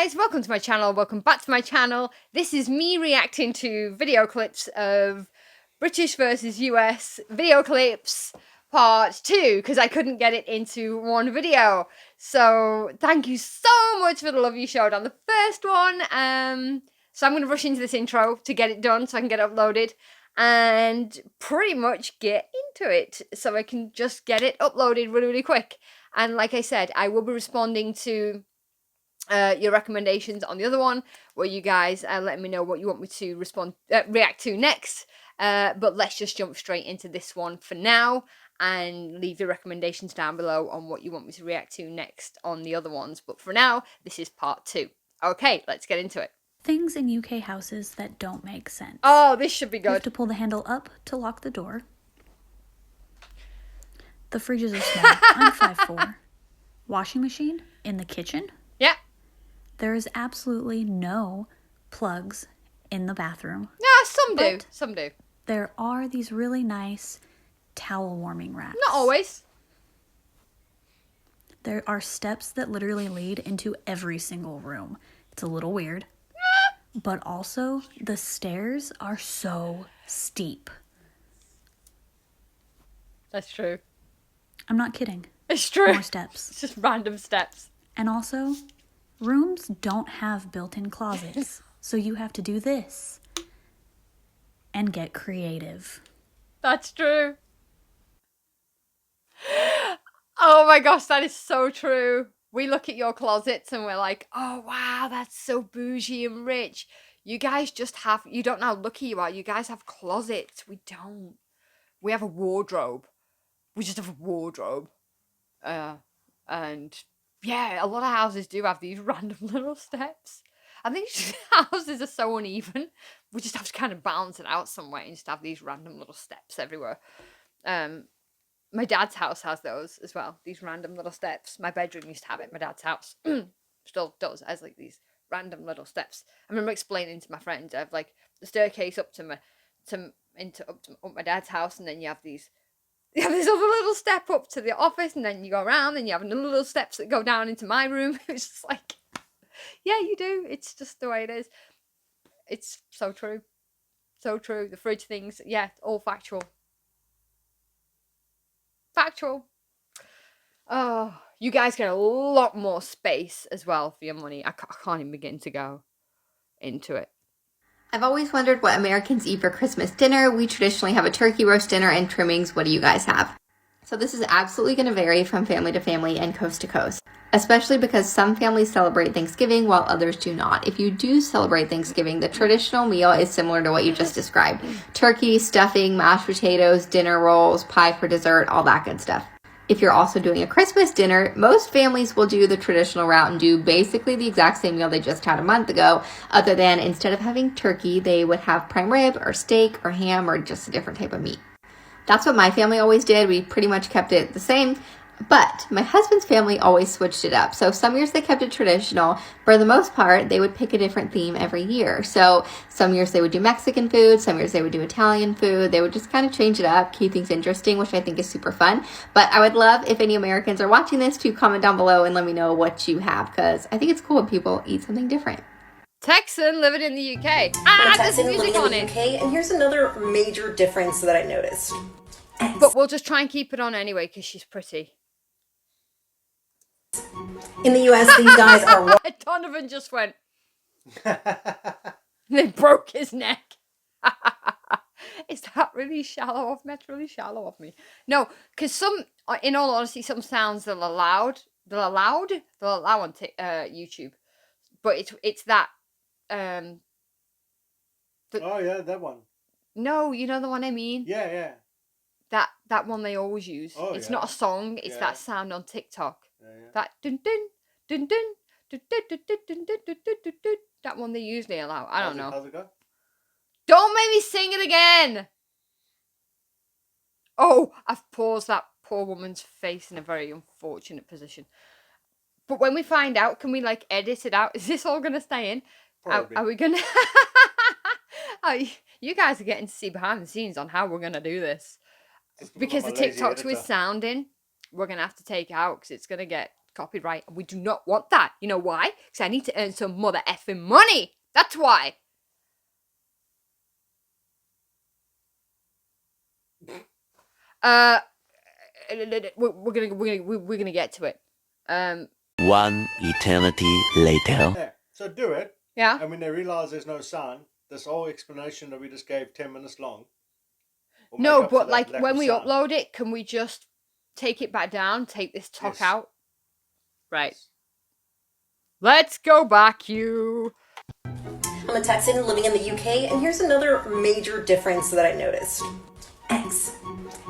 guys, welcome to my channel, welcome back to my channel. This is me reacting to video clips of British versus US video clips part 2, because I couldn't get it into one video. So thank you so much for the love you showed on the first one. So I'm going to rush into this intro to get it done so I can get it uploaded and pretty much get into it so I can just get it uploaded really, really quick. And like I said, I will be responding to your recommendations on the other one, where you guys let me know what you want me to react to next. But let's just jump straight into this one for now and leave your recommendations down below on what you want me to react to next on the other ones. But for now, this is part 2. Okay, let's get into it. Things in UK houses that don't make sense. Oh, this should be good. You have to pull the handle up to lock the door. The fridges are small. I'm 5'4". Washing machine in the kitchen. Yeah. There is absolutely no plugs in the bathroom. Yeah, some do. Some do. There are these really nice towel warming racks. Not always. There are steps that literally lead into every single room. It's a little weird. But also, the stairs are so steep. That's true. I'm not kidding. It's true. More steps. It's just random steps. And also, rooms don't have built-in closets. So you have to do this. And get creative. That's true. Oh my gosh, that is so true. We look at your closets and we're like, oh wow, that's so bougie and rich. You guys just have, you don't know how lucky you are. You guys have closets. We don't. We have a wardrobe. We just have a wardrobe. And yeah, a lot of houses do have these random little steps. I think houses are so uneven. We just have to kind of balance it out some way and just have these random little steps everywhere. My dad's house has those as well. These random little steps. My bedroom used to have it. My dad's house still does. Has like these random little steps. I remember explaining to my friends, I have like the staircase up to my dad's house, and then you have this other little step up to the office, and then you go around, and you have another little steps that go down into my room. It's just like, yeah, you do. It's just the way it is. It's so true. So true. The fridge things, yeah, all factual. Factual. Oh, you guys get a lot more space as well for your money. I can't even begin to go into it. I've always wondered what Americans eat for Christmas dinner. We traditionally have a turkey roast dinner and trimmings. What do you guys have? So this is absolutely going to vary from family to family and coast to coast, especially because some families celebrate Thanksgiving while others do not. If you do celebrate Thanksgiving, the traditional meal is similar to what you just described. Turkey, stuffing, mashed potatoes, dinner rolls, pie for dessert, all that good stuff. If you're also doing a Christmas dinner, most families will do the traditional route and do basically the exact same meal they just had a month ago, other than instead of having turkey, they would have prime rib or steak or ham or just a different type of meat. That's what my family always did. We pretty much kept it the same, but my husband's family always switched it up. So some years they kept it traditional. For the most part, they would pick a different theme every year. So some years they would do Mexican food, some years they would do Italian food. They would just kind of change it up, keep things interesting, which I think is super fun. But I would love if any Americans are watching this to comment down below and let me know what you have, because I think it's cool when people eat something different. Texan living in the UK. There's music on it. UK, and here's another major difference that I noticed. But we'll just try and keep it on anyway because she's pretty. In the US, these guys are... Donovan just went. They broke his neck. Is that really shallow of me? That's really shallow of me. No, because some, in all honesty, some sounds they'll allow on YouTube, but it's that. Oh yeah, that one. No, you know the one I mean. Yeah. That one they always use. Oh, it's yeah. not a song. It's that sound on TikTok. Yeah. That dun dun dun dun dun dun dun dun dun dun dun dun dun. That one they usually allow. I don't know. How's it go? Don't make me sing it again. Oh, I've paused that poor woman's face in a very unfortunate position. But when we find out, can we like edit it out? Is this all gonna stay in? Are we gonna? You guys are getting to see behind the scenes on how we're gonna do this. Because the TikToks with sounding, we're gonna have to take out because it's gonna get copyright. We do not want that. You know why? Because I need to earn some mother effing money. That's why. We're gonna get to it. One eternity later. Yeah, so do it. Yeah. And when they realize there's no sound, this whole explanation that we just gave 10 minutes long. No, but like when we upload it, can we just take it back down, take this talk out? Right. Let's go back, you. I'm a Texan living in the UK, and here's another major difference that I noticed. Eggs.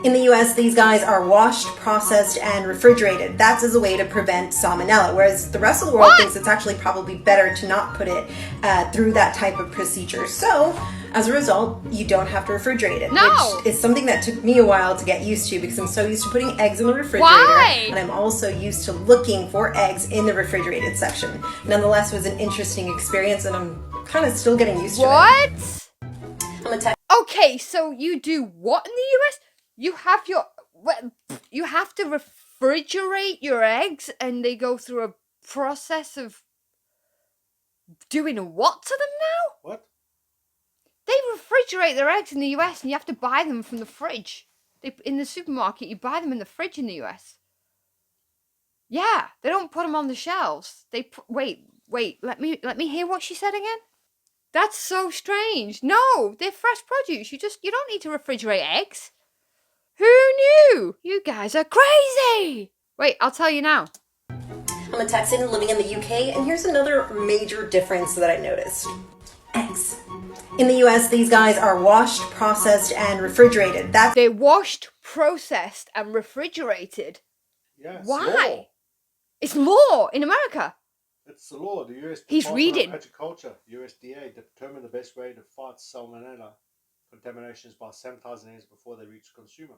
In the US, these guys are washed, processed, and refrigerated. That's as a way to prevent salmonella, whereas the rest of the world thinks it's actually probably better to not put it through that type of procedure. So, as a result, you don't have to refrigerate it, which is something that took me a while to get used to because I'm so used to putting eggs in the refrigerator, and I'm also used to looking for eggs in the refrigerated section. Nonetheless, it was an interesting experience, and I'm kind of still getting used to it. What? I'm a Okay, so you do what in the US? You have you have to refrigerate your eggs, and they go through a process of doing what to them now? What? They refrigerate their eggs in the US, and you have to buy them from the fridge. In the supermarket, you buy them in the fridge in the US. Yeah, they don't put them on the shelves. Wait. Let me hear what she said again. That's so strange. No, they're fresh produce. You don't need to refrigerate eggs. Who knew? You guys are crazy. Wait, I'll tell you now. I'm a Texan living in the UK, and here's another major difference that I noticed. Eggs. In the US, these guys are washed, processed, and refrigerated. They're washed, processed, and refrigerated. Yes. Why? It's law in America. It's the law. The US He's Department reading. of Agriculture, USDA, determined the best way to fight salmonella contaminations by sanitizing eggs before they reach the consumer.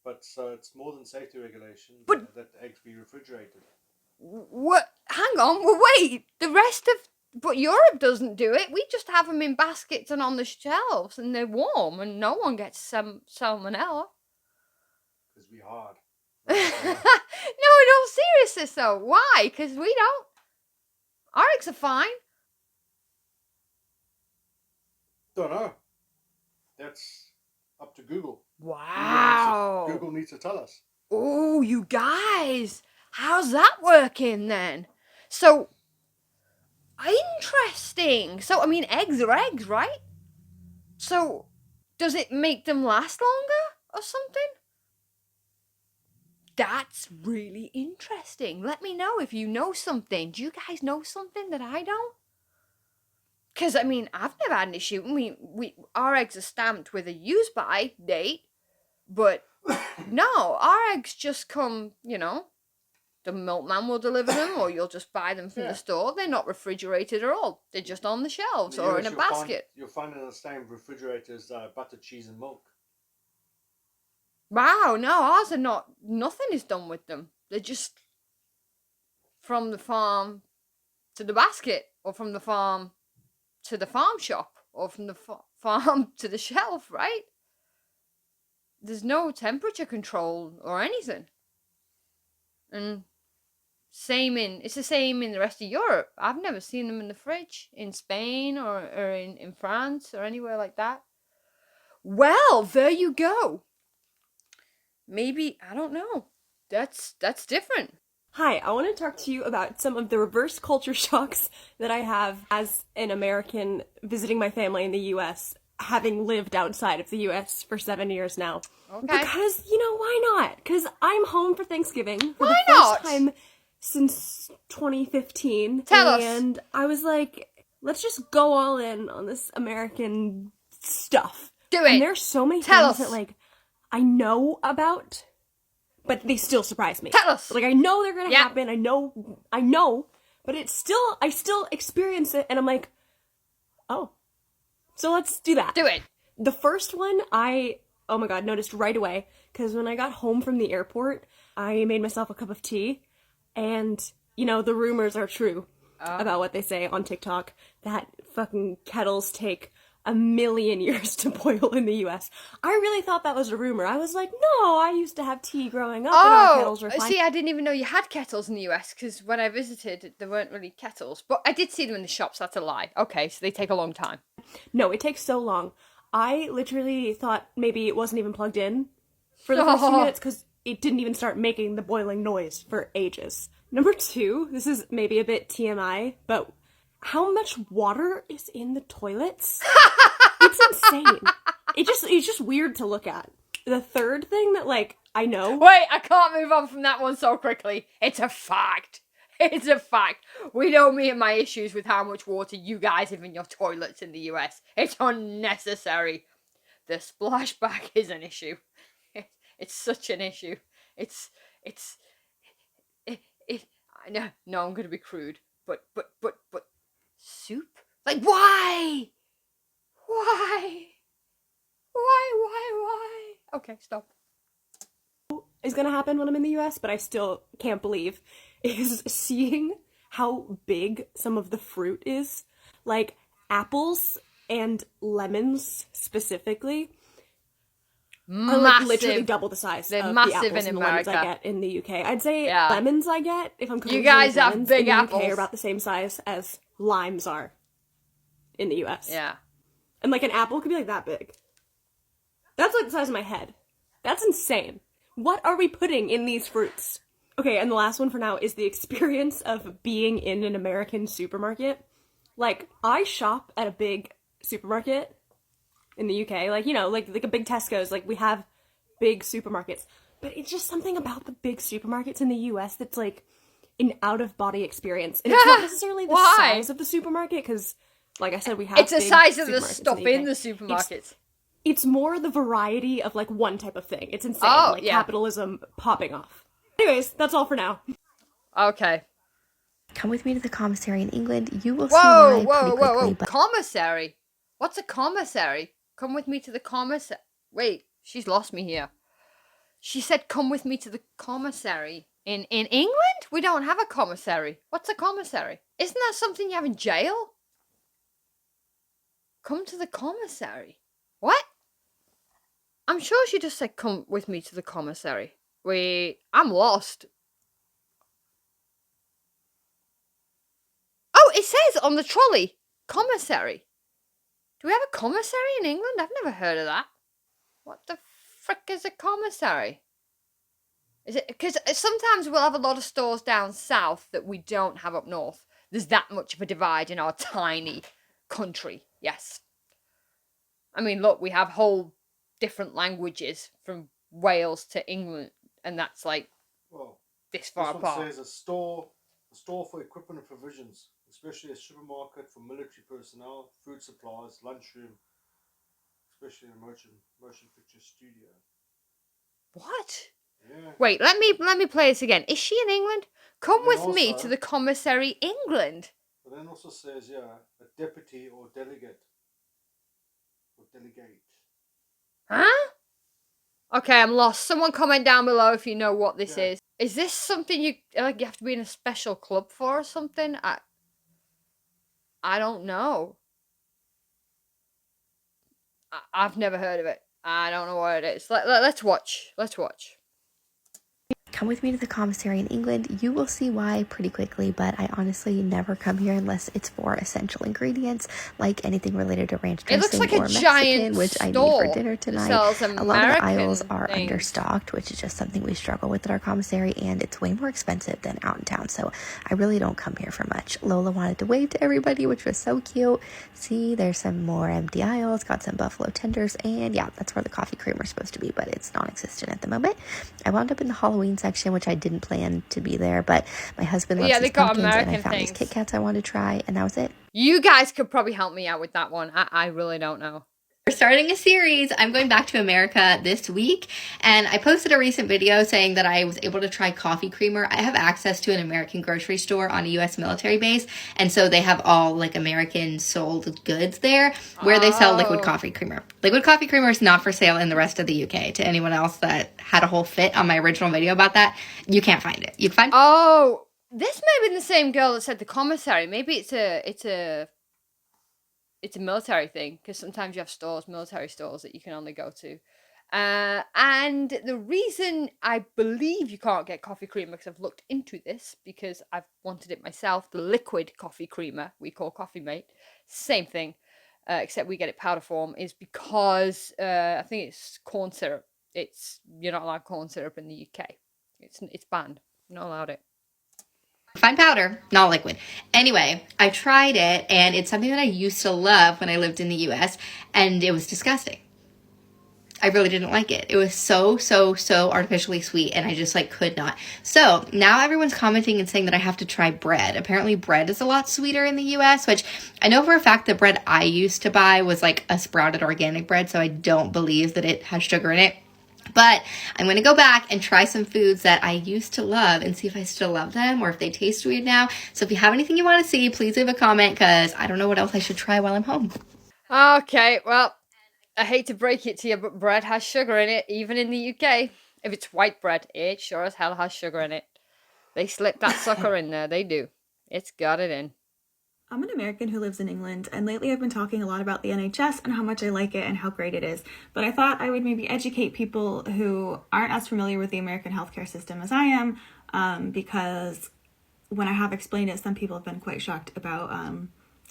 But so it's more than safety regulation that eggs be refrigerated. What? Hang on. Well, wait. But Europe doesn't do it. We just have them in baskets and on the shelves, and they're warm, and no one gets salmonella. Because we hard. No, in all seriousness though. Why? Because we don't. Our eggs are fine. Don't know. That's up to Google. Wow. Google needs to tell us. Oh, you guys. How's that working then? So, interesting. So, I mean, eggs are eggs, right? So, does it make them last longer or something? That's really interesting. Let me know if you know something. Do you guys know something that I don't? Because, I mean, I've never had an issue. I mean, our eggs are stamped with a use-by date, but no, our eggs just come, the milkman will deliver them, or you'll just buy them from the store. They're not refrigerated at all. They're just on the shelves or in a basket. You'll find in the same refrigerators butter, cheese, and milk. Wow, no, ours are not. Nothing is done with them. They're just from the farm to the basket, or from the farm to the farm shop, or from the farm to the shelf, right? There's no temperature control or anything. And it's the same in the rest of Europe. I've never seen them in the fridge in Spain or in France or anywhere like that. Well, there you go. Maybe, I don't know. That's different. Hi, I want to talk to you about some of the reverse culture shocks that I have as an American visiting my family in the US, having lived outside of the US for 7 years now. Okay. Because, why not? Because I'm home for Thanksgiving for Why the not? first time since 2015. Tell us. And I was like, let's just go all in on this American stuff. Do it. And there's so many Tell things us. that, I know about, but they still surprise me. Tell us. I know they're gonna happen. I know, but I still experience it, and I'm like, oh, so let's do that. Do it. The first one, oh my god, noticed right away, because when I got home from the airport, I made myself a cup of tea, and, the rumors are true about what they say on TikTok, that fucking kettles take a million years to boil in the US. I really thought that was a rumor. I was like, no, I used to have tea growing up and our kettles were fine. See, I didn't even know you had kettles in the US, because when I visited, there weren't really kettles. But I did see them in the shops, that's a lie. Okay, so they take a long time. No, it takes so long. I literally thought maybe it wasn't even plugged in for the first few minutes, because it didn't even start making the boiling noise for ages. Number 2, this is maybe a bit TMI, but how much water is in the toilets? It's insane. It's just weird to look at. The third thing that, like, I know... Wait, I can't move on from that one so quickly. It's a fact. It's a fact. We know me and my issues with how much water you guys have in your toilets in the US. It's unnecessary. The splashback is an issue. It's such an issue. I know, no, I'm gonna be crude, but soup? Like, why? Okay, stop. Is gonna happen when I'm in the US, but I still can't believe, is seeing how big some of the fruit is. Like, apples and lemons specifically are like literally double the size of the apples and the lemons I get in the UK. I'd say lemons I get, if I'm cooking you guys have lemons, big in the apples. UK are about the same size as limes are in the US. Yeah. And like an apple could be like that big. That's like the size of my head. That's insane. What are we putting in these fruits? Okay, and the last one for now is the experience of being in an American supermarket. Like, I shop at a big supermarket in the UK, like, you know, like a big Tesco's, like, we have big supermarkets. But it's just something about the big supermarkets in the US that's, like, an out-of-body experience. And it's not necessarily the size of the supermarket, because, like I said, we have it's the size of the stuff in the supermarkets. It's more the variety of, like, one type of thing. It's insane. Capitalism popping off. Anyways, that's all for now. Okay. Come with me to the commissary in England. You will see why pretty quickly. But Commissary? What's a commissary? Come with me to the commissary. Wait, she's lost me here. She said, come with me to the commissary. In England? We don't have a commissary. What's a commissary? Isn't that something you have in jail? Come to the commissary. What? I'm sure she just said, come with me to the commissary. I'm lost. Oh, it says on the trolley, commissary. Do we have a commissary in England? I've never heard of that. What the frick is a commissary? Is it because sometimes we'll have a lot of stores down south that we don't have up north. There's that much of a divide in our tiny country. Yes. I mean, look, we have whole different languages from Wales to England, and that's like this far apart. This one says a store for equipment and provisions, especially a supermarket for military personnel, food supplies, lunchroom, especially a motion picture studio. What? Yeah. Wait, let me play this again. Is she in England? Come with me to the commissary, England. But then also says, a deputy or delegate. Or delegate. Huh? Okay, I'm lost. Someone comment down below if you know what this is. Is this something you have to be in a special club for or something? I don't know. I've never heard of it. I don't know what it is. Let's watch. Let's watch. come with me to the commissary in England. You will see why pretty quickly, but I honestly never come here unless it's for essential ingredients, like anything related to ranch dressing. It looks like or a Mexican, giant which I need for dinner tonight. A lot of the aisles are understocked, which is just something we struggle with at our commissary, and it's way more expensive than out in town, so I really don't come here for much. Lola wanted to wave to everybody, which was so cute. See, there's some more empty aisles, got some buffalo tenders, and yeah, that's where the coffee creamer is supposed to be, but it's non-existent at the moment. I wound up in the Halloween section, which I didn't plan to be there, but my husband loves these pumpkins, and I found these Kit Kats I wanted to try, and that was it. You guys could probably help me out with that one. I really don't know. We're starting a series. I'm going back to America this week, and I posted a recent video saying that I was able to try coffee creamer. I have access to an American grocery store on a U.S. military base, and so they have all like American sold goods there where they sell liquid coffee creamer. Liquid coffee creamer is not for sale in the rest of the UK. To anyone else that had a whole fit on my original video about that, you can't find it. You can find this may be the same girl that said the commissary. Maybe it's a it's a military thing, because sometimes you have stores, military stores, that you can only go to. And the reason I believe you can't get coffee creamer, because I've looked into this, because I've wanted it myself, the liquid coffee creamer we call Coffee Mate, same thing, except we get it powder form, is because I think it's corn syrup. You're not allowed corn syrup in the UK. It's banned. You're not allowed it. Fine powder, not liquid. Anyway, I tried it, and it's something that I used to love when I lived in the US, and it was disgusting. I really didn't like it. It was so artificially sweet, and I just like could not. So now everyone's commenting and saying that I have to try bread. Apparently bread is a lot sweeter in the US, which I know for a fact the bread I used to buy was like a sprouted organic bread, so I don't believe that it has sugar in it. But I'm going to go back and try some foods that I used to love and see if I still love them or if they taste weird now. So if you have anything you want to see, please leave a comment, because I don't know what else I should try while I'm home. Okay, well, I hate to break it to you, but bread has sugar in it, even in the UK. If it's white bread, it sure as hell has sugar in it. They slip that sucker in there, they do. It's got it in. I'm an American who lives in England, and lately I've been talking a lot about the NHS and how much I like it and how great it is. But I thought I would maybe educate people who aren't as familiar with the American healthcare system as I am, because when I have explained it, some people have been quite shocked about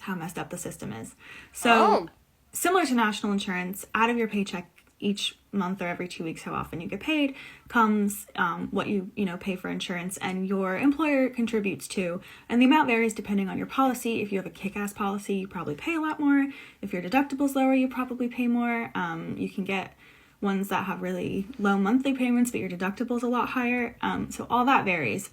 how messed up the system is. So, similar to national insurance, out of your paycheck each month or every 2 weeks, how often you get paid, comes what you pay for insurance, and your employer contributes to. And the amount varies depending on your policy. If you have a kick-ass policy, you probably pay a lot more. If your deductible's lower, you probably pay more. You can get ones that have really low monthly payments, but your deductible's a lot higher. So all that varies.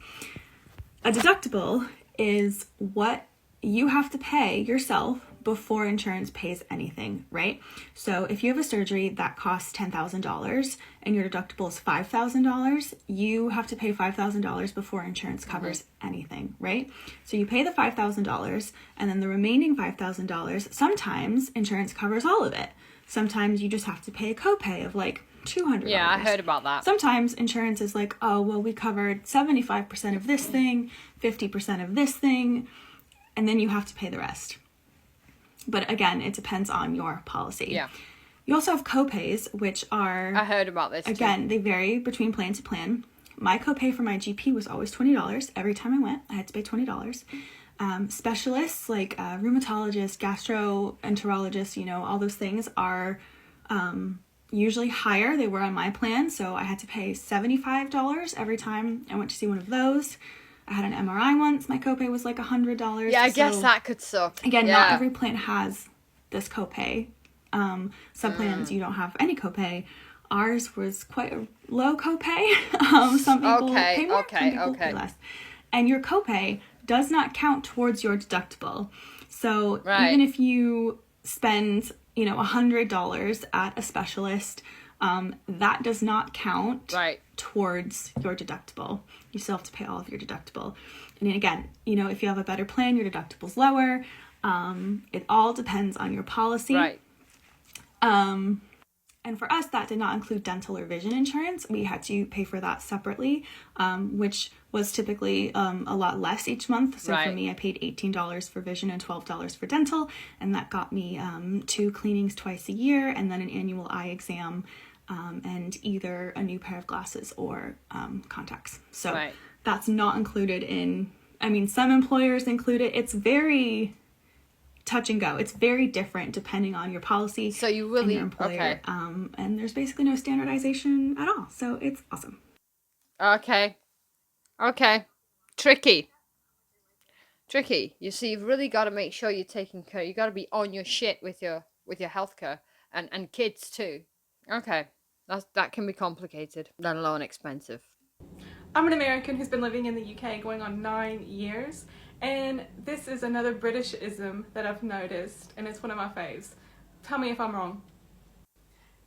A deductible is what you have to pay yourself before insurance pays anything, right? So if you have a surgery that costs $10,000 and your deductible is $5,000, you have to pay $5,000 before insurance covers anything, right? So you pay the $5,000, and then the remaining $5,000, sometimes insurance covers all of it. Sometimes you just have to pay a copay of like $200. Yeah, I heard about that. Sometimes insurance is like, oh, well, we covered 75% of this thing, 50% of this thing, and then you have to pay the rest. But again, it depends on your policy. Yeah. You also have copays, which are... I heard about this Again, they vary between plan to plan. My copay for my GP was always $20. Every time I went, I had to pay $20. Specialists like rheumatologists, gastroenterologists, all those things are usually higher. They were on my plan, so I had to pay $75 every time I went to see one of those. I had an MRI once. My copay was like $100. Yeah, I guess that could suck. Again, not every plan has this copay. Some plans you don't have any copay. Ours was quite a low copay. Some people pay more, some people pay less. And your copay does not count towards your deductible. So even if you spend, $100 at a specialist, that does not count towards your deductible. You still have to pay all of your deductible. And again, if you have a better plan, your deductible's lower. It all depends on your policy. Right. And for us, that did not include dental or vision insurance. We had to pay for that separately, which was typically a lot less each month. So for me, I paid $18 for vision and $12 for dental. And that got me 2 cleanings twice a year, and then an annual eye exam, and either a new pair of glasses or contacts. So that's not included in, some employers include it. It's very touch and go. It's very different depending on your policy so you really, and your employer. And there's basically no standardization at all. So it's awesome. Okay. Tricky. You see, you've really got to make sure you're taking care. You got to be on your shit with your healthcare and kids too. Okay. That can be complicated, let alone expensive. I'm an American who's been living in the UK going on 9 years, and this is another Britishism that I've noticed, and it's one of my faves. Tell me if I'm wrong.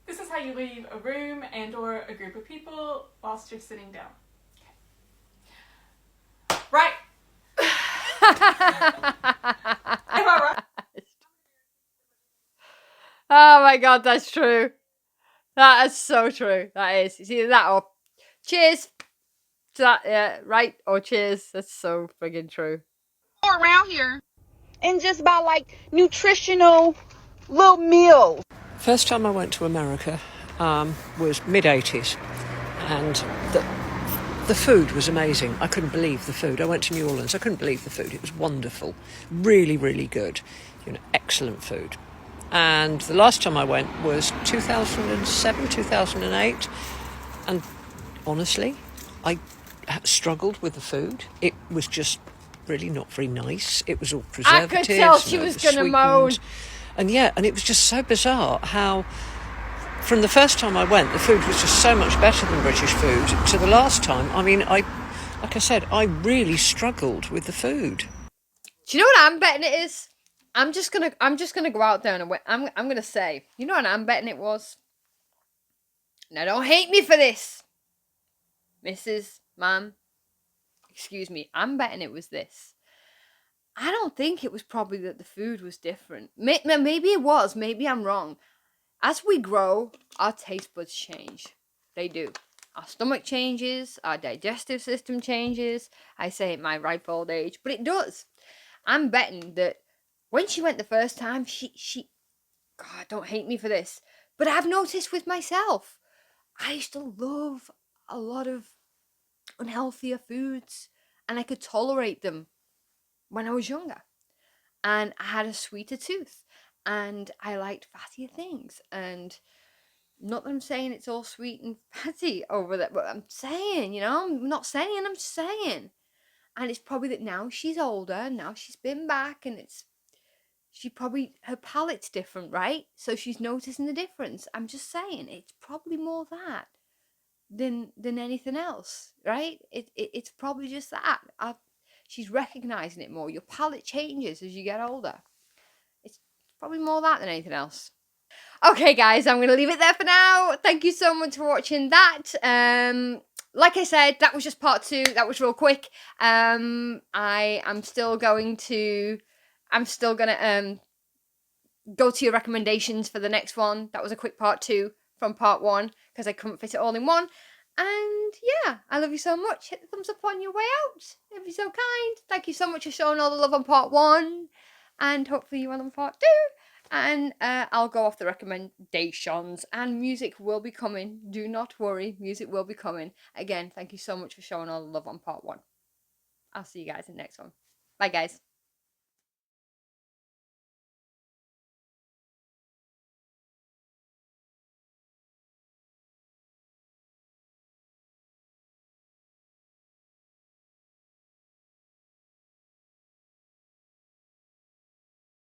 This is how you leave a room and or a group of people whilst you're sitting down. Okay. Right. Am I right? Oh my god, that's true. That is so true. That is. It's either that or cheers to that, right? Or cheers. That's so friggin' true. Or around here, and just buy like nutritional little meals. First time I went to America was mid-80s, and the food was amazing. I couldn't believe the food. I went to New Orleans. I couldn't believe the food. It was wonderful. Really, really good. Excellent food. And the last time I went was 2007, 2008. And honestly, I struggled with the food. It was just really not very nice. It was all preservatives. I could tell she was going to moan. And it was just so bizarre how from the first time I went, the food was just so much better than British food to the last time. I mean, like I said, I really struggled with the food. Do you know what I'm betting it is? I'm just gonna go out there and I'm gonna say, you know what I'm betting it was? Now don't hate me for this, Mrs. Ma'am. Excuse me. I'm betting it was this. I don't think it was probably that the food was different. Maybe it was. Maybe I'm wrong. As we grow, our taste buds change. They do. Our stomach changes. Our digestive system changes. I say at my ripe old age, but it does. I'm betting that when she went the first time, she God, don't hate me for this, but I've noticed with myself, I used to love a lot of unhealthier foods, and I could tolerate them when I was younger. And I had a sweeter tooth, and I liked fattier things. And not that I'm saying it's all sweet and fatty over there, but I'm saying, I'm not saying, I'm just saying. And it's probably that now she's older, now she's been back, and her palate's different, right? So she's noticing the difference. I'm just saying, it's probably more that than anything else, right? It's probably just that. She's recognizing it more. Your palate changes as you get older. It's probably more that than anything else. Okay, guys, I'm going to leave it there for now. Thank you so much for watching that. Like I said, that was just part 2. That was real quick. I'm still going to go to your recommendations for the next one. That was a quick part 2 from part 1 because I couldn't fit it all in one. And yeah, I love you so much. Hit the thumbs up on your way out if you're so kind. Thank you so much for showing all the love on part 1. And hopefully you will on part 2. And I'll go off the recommendations. And music will be coming. Do not worry. Music will be coming. Again, thank you so much for showing all the love on part 1. I'll see you guys in the next one. Bye, guys.